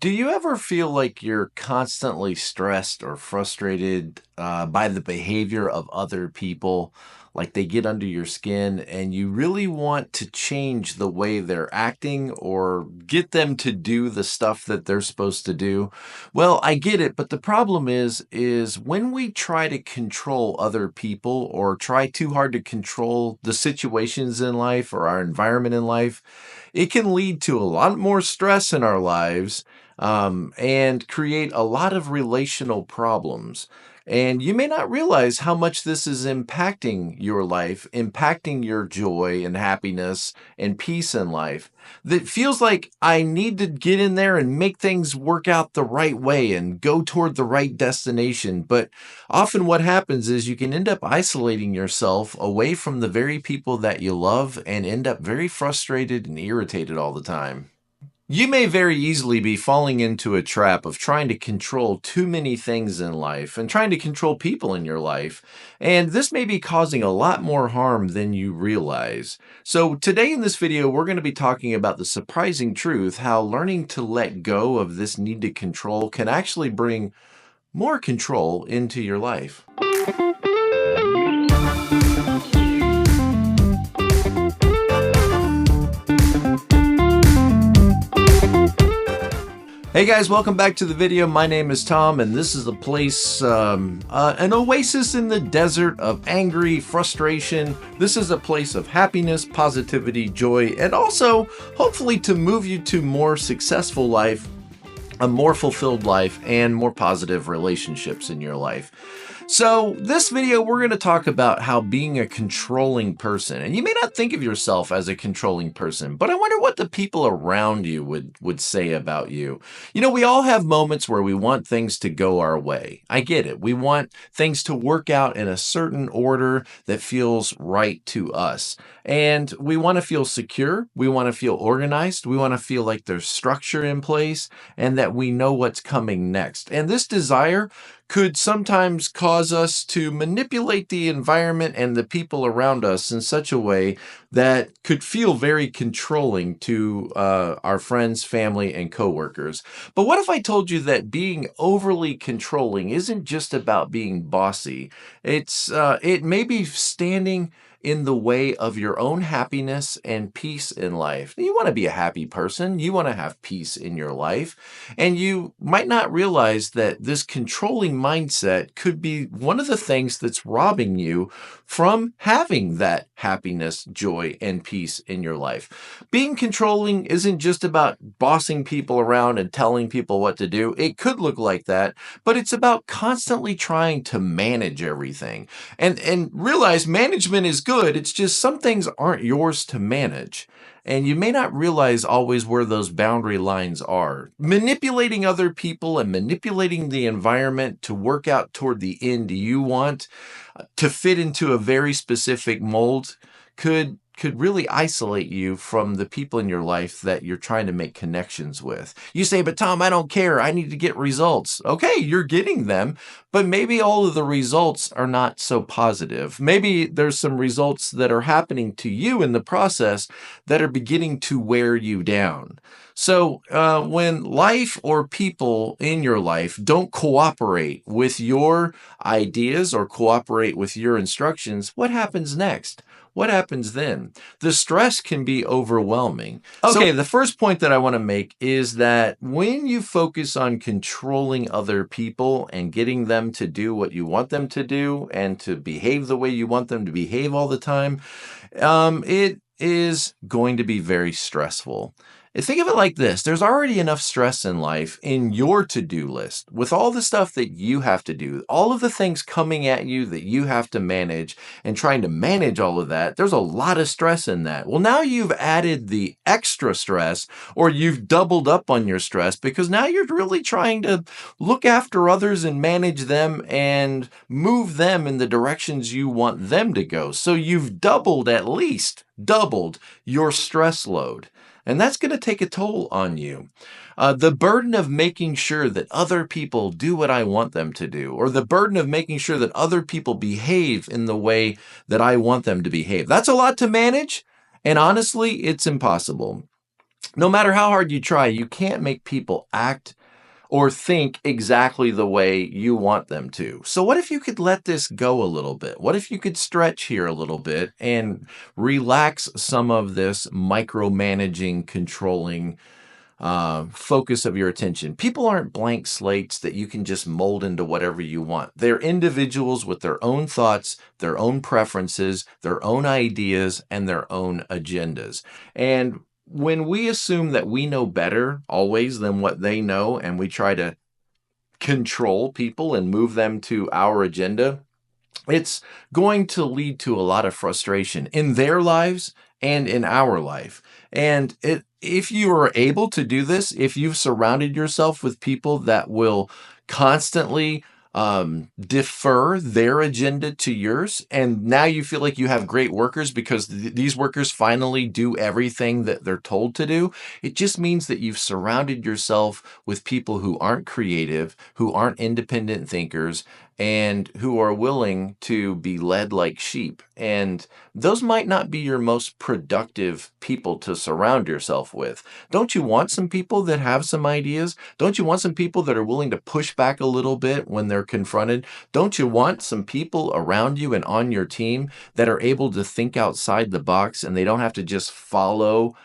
Do you ever feel like you're constantly stressed or frustrated by the behavior of other people? Like they get under your skin and you really want to change the way they're acting or get them to do the stuff that they're supposed to do? Well, I get it, but the problem is when we try to control other people or try too hard to control the situations in life or our environment in life, it can lead to a lot more stress in our lives and create a lot of relational problems. And you may not realize how much this is impacting your life, impacting your joy and happiness and peace in life. That feels like I need to get in there and make things work out the right way and go toward the right destination. But often what happens is you can end up isolating yourself away from the very people that you love and end up very frustrated and irritated all the time. You may very easily be falling into a trap of trying to control too many things in life and trying to control people in your life. And this may be causing a lot more harm than you realize. So today in this video, we're going to be talking about the surprising truth, how learning to let go of this need to control can actually bring more control into your life. Hey guys, welcome back to the video. My name is Tom, and this is a place, an oasis in the desert of angry frustration. This is a place of happiness, positivity, joy, and also hopefully to move you to more successful life, a more fulfilled life, and more positive relationships in your life. So this video, we're going to talk about how being a controlling person, and you may not think of yourself as a controlling person, but I wonder what the people around you would say about you. You know, we all have moments where we want things to go our way. I get it. We want things to work out in a certain order that feels right to us. And we want to feel secure. We want to feel organized. We want to feel like there's structure in place and that we know what's coming next. And this desire could sometimes cause us to manipulate the environment and the people around us in such a way that could feel very controlling to our friends, family, and coworkers. But what if I told you that being overly controlling isn't just about being bossy? It may be standing in the way of your own happiness and peace in life. You want to be a happy person. You want to have peace in your life. And you might not realize that this controlling mindset could be one of the things that's robbing you from having that happiness, joy, and peace in your life. Being controlling isn't just about bossing people around and telling people what to do. It could look like that, but it's about constantly trying to manage everything. And realize management is good. It's just some things aren't yours to manage. And you may not realize always where those boundary lines are. Manipulating other people and manipulating the environment to work out toward the end you want to fit into a very specific mold could really isolate you from the people in your life that you're trying to make connections with. You say, but Tom, I don't care. I need to get results. Okay, you're getting them, but maybe all of the results are not so positive. Maybe there's some results that are happening to you in the process that are beginning to wear you down. So when life or people in your life don't cooperate with your ideas or cooperate with your instructions, what happens next? What happens then? The stress can be overwhelming. Okay, the first point that I want to make is that when you focus on controlling other people and getting them to do what you want them to do and to behave the way you want them to behave all the time, it is going to be very stressful. Think of it like this. There's already enough stress in life in your to-do list with all the stuff that you have to do, all of the things coming at you that you have to manage and trying to manage all of that. There's a lot of stress in that. Well, now you've added the extra stress or you've doubled up on your stress because now you're really trying to look after others and manage them and move them in the directions you want them to go. So you've at least doubled your stress load. And that's going to take a toll on you. The burden of making sure that other people do what I want them to do, or the burden of making sure that other people behave in the way that I want them to behave. That's a lot to manage, and honestly, it's impossible. No matter how hard you try, you can't make people act or think exactly the way you want them to. So, what if you could let this go a little bit? What if you could stretch here a little bit and relax some of this micromanaging, controlling focus of your attention? People aren't blank slates that you can just mold into whatever you want. They're individuals with their own thoughts, their own preferences, their own ideas, and their own agendas. And when we assume that we know better always than what they know, and we try to control people and move them to our agenda, it's going to lead to a lot of frustration in their lives and in our life. And if you are able to do this, if you've surrounded yourself with people that will constantly defer their agenda to yours, and now you feel like you have great workers because these workers finally do everything that they're told to do, it just means that you've surrounded yourself with people who aren't creative, who aren't independent thinkers, and who are willing to be led like sheep. And those might not be your most productive people to surround yourself with. Don't you want some people that have some ideas? Don't you want some people that are willing to push back a little bit when they're confronted? Don't you want some people around you and on your team that are able to think outside the box and they don't have to just follow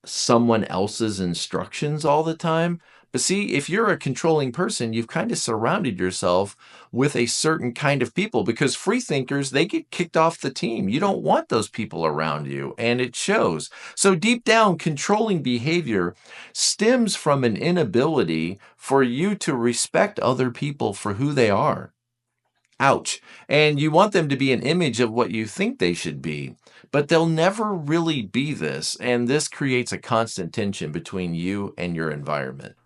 someone else's instructions all the time? But see, if you're a controlling person, you've kind of surrounded yourself with a certain kind of people, because free thinkers, they get kicked off the team. You don't want those people around you, and it shows. So deep down, controlling behavior stems from an inability for you to respect other people for who they are. Ouch. And you want them to be an image of what you think they should be, but they'll never really be this. And this creates a constant tension between you and your environment.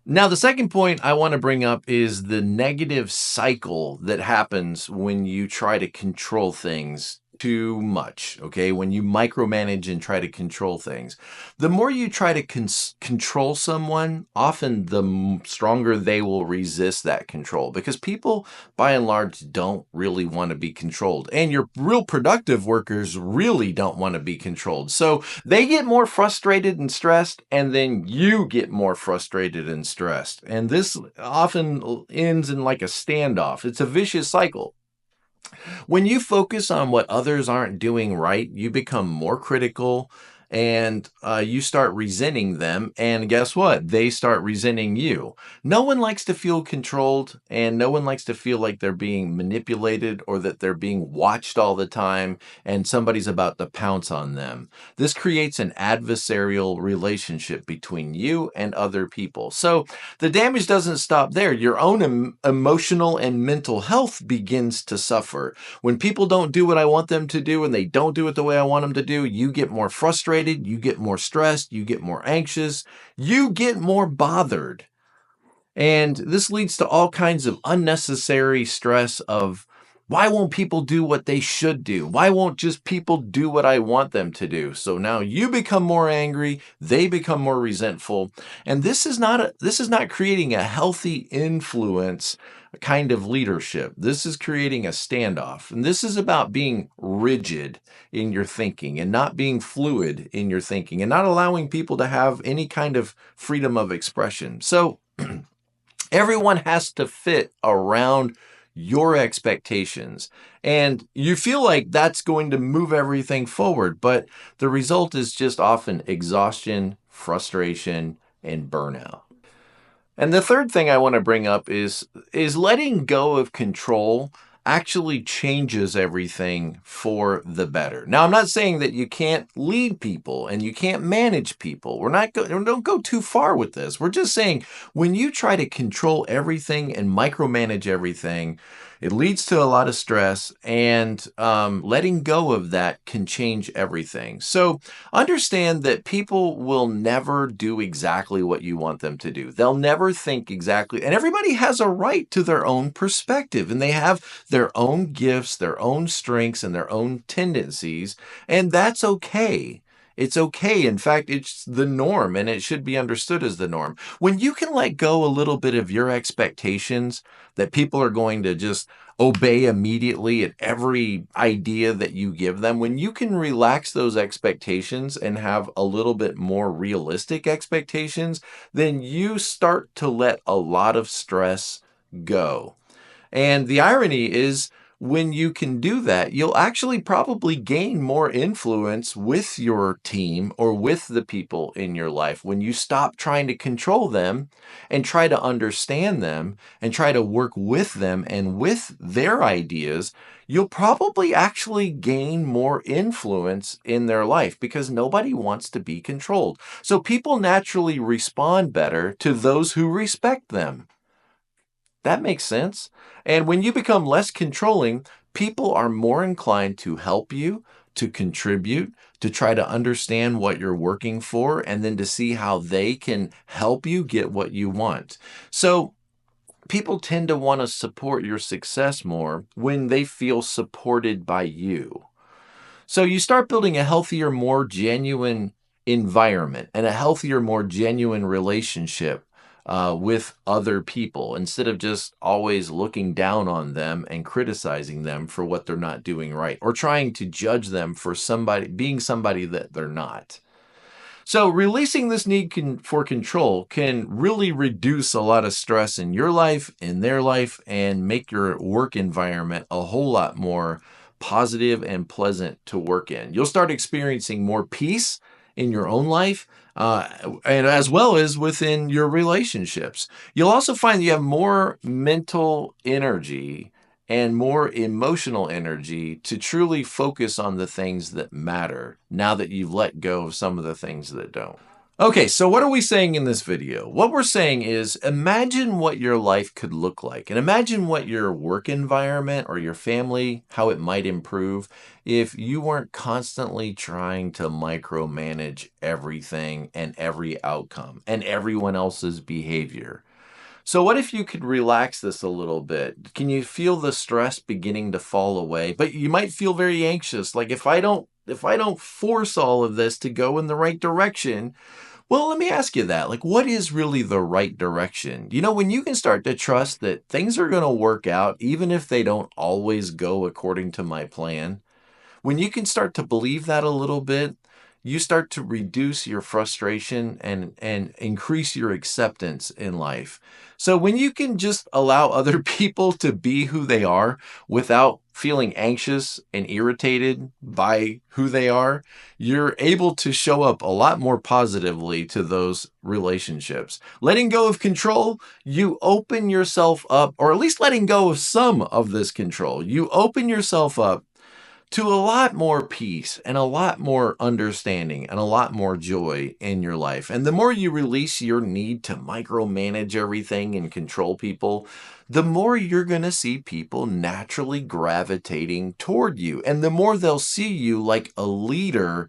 Now, the second point I want to bring up is the negative cycle that happens when you try to control things too much, okay? When you micromanage and try to control things. The more you try to control someone, often the stronger they will resist that control, because people, by and large, don't really want to be controlled. And your real productive workers really don't want to be controlled. So they get more frustrated and stressed, and then you get more frustrated and stressed. And this often ends in like a standoff. It's a vicious cycle. When you focus on what others aren't doing right, you become more critical, and you start resenting them. And guess what? They start resenting you. No one likes to feel controlled, and no one likes to feel like they're being manipulated or that they're being watched all the time and somebody's about to pounce on them. This creates an adversarial relationship between you and other people. So the damage doesn't stop there. Your own emotional and mental health begins to suffer. When people don't do what I want them to do and they don't do it the way I want them to do, you get more frustrated, you get more stressed, you get more anxious, you get more bothered. And this leads to all kinds of unnecessary stress of, why won't people do what they should do? Why won't just people do what I want them to do? So now you become more angry, they become more resentful, and this is not creating a healthy influence kind of leadership. This is creating a standoff. And this is about being rigid in your thinking and not being fluid in your thinking and not allowing people to have any kind of freedom of expression. So everyone has to fit around your expectations. And you feel like that's going to move everything forward, but the result is just often exhaustion, frustration, and burnout. And the third thing I want to bring up is letting go of control actually changes everything for the better. Now, I'm not saying that you can't lead people and you can't manage people. Don't go too far with this. We're just saying when you try to control everything and micromanage everything, it leads to a lot of stress, and letting go of that can change everything. So understand that people will never do exactly what you want them to do. They'll never think exactly, and everybody has a right to their own perspective, and they have their own gifts, their own strengths, and their own tendencies, and that's okay. It's okay. In fact, it's the norm, and it should be understood as the norm. When you can let go a little bit of your expectations that people are going to just obey immediately at every idea that you give them, when you can relax those expectations and have a little bit more realistic expectations, then you start to let a lot of stress go. And the irony is, when you can do that, you'll actually probably gain more influence with your team or with the people in your life when you stop trying to control them and try to understand them and try to work with them and with their ideas. You'll probably actually gain more influence in their life because nobody wants to be controlled. So people naturally respond better to those who respect them. That makes sense. And when you become less controlling, people are more inclined to help you, to contribute, to try to understand what you're working for, and then to see how they can help you get what you want. So people tend to want to support your success more when they feel supported by you. So you start building a healthier, more genuine environment and a healthier, more genuine relationship with other people instead of just always looking down on them and criticizing them for what they're not doing right or trying to judge them for being somebody that they're not. So releasing this need for control can really reduce a lot of stress in your life, in their life, and make your work environment a whole lot more positive and pleasant to work in. You'll start experiencing more peace in your own life, and as well as within your relationships. You'll also find you have more mental energy and more emotional energy to truly focus on the things that matter now that you've let go of some of the things that don't. Okay, so what are we saying in this video? What we're saying is imagine what your life could look like and imagine what your work environment or your family, how it might improve if you weren't constantly trying to micromanage everything and every outcome and everyone else's behavior. So what if you could relax this a little bit? Can you feel the stress beginning to fall away? But you might feel very anxious. Like if I don't force all of this to go in the right direction, well, let me ask you that. Like, what is really the right direction? When you can start to trust that things are going to work out, even if they don't always go according to my plan, when you can start to believe that a little bit, you start to reduce your frustration and increase your acceptance in life. So when you can just allow other people to be who they are without feeling anxious and irritated by who they are, you're able to show up a lot more positively to those relationships. Letting go of control, you open yourself up, or at least letting go of some of this control, you open yourself up to a lot more peace and a lot more understanding and a lot more joy in your life. And the more you release your need to micromanage everything and control people, the more you're going to see people naturally gravitating toward you. And the more they'll see you like a leader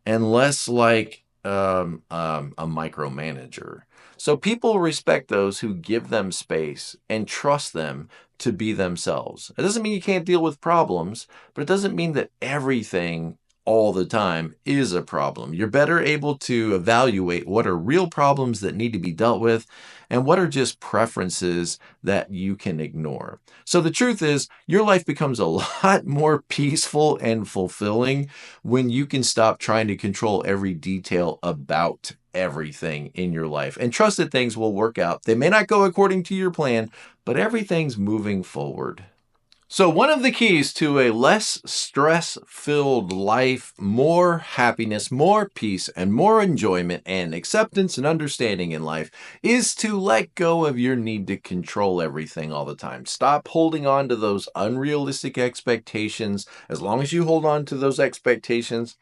and less like a micromanager. So people respect those who give them space and trust them to be themselves. It doesn't mean you can't deal with problems, but it doesn't mean that everything all the time is a problem. You're better able to evaluate what are real problems that need to be dealt with and what are just preferences that you can ignore. So the truth is, your life becomes a lot more peaceful and fulfilling when you can stop trying to control every detail about everything in your life and trust that things will work out. They may not go according to your plan, but everything's moving forward. So one of the keys to a less stress-filled life, more happiness, more peace, and more enjoyment and acceptance and understanding in life is to let go of your need to control everything all the time. Stop holding on to those unrealistic expectations. As long as you hold on to those expectations,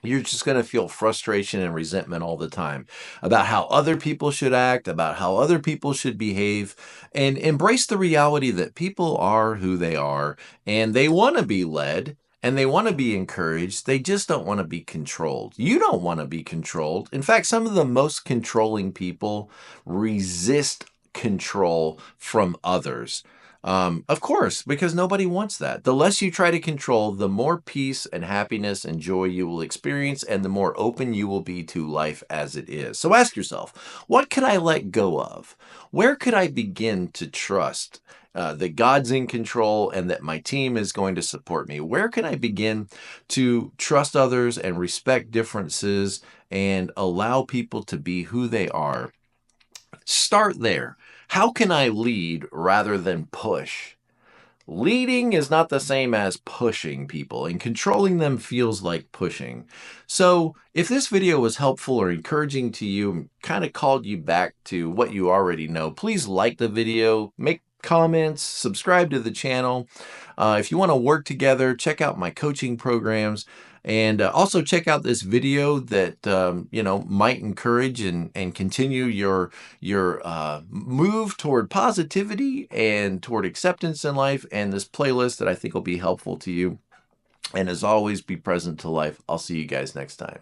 you're just going to feel frustration and resentment all the time about how other people should act, about how other people should behave, and embrace the reality that people are who they are and they want to be led and they want to be encouraged. They just don't want to be controlled. You don't want to be controlled. In fact, some of the most controlling people resist control from others. Of course, because nobody wants that. The less you try to control, the more peace and happiness and joy you will experience, and the more open you will be to life as it is. So ask yourself, what could I let go of? Where could I begin to trust that God's in control and that my team is going to support me? Where can I begin to trust others and respect differences and allow people to be who they are? Start there. How can I lead rather than push? Leading is not the same as pushing people, and controlling them feels like pushing. So, if this video was helpful or encouraging to you and kind of called you back to what you already know, please like the video, make comments, subscribe to the channel. If you want to work together, check out my coaching programs. And also check out this video that might encourage and continue your move toward positivity and toward acceptance in life, and this playlist that I think will be helpful to you. And as always, be present to life. I'll see you guys next time.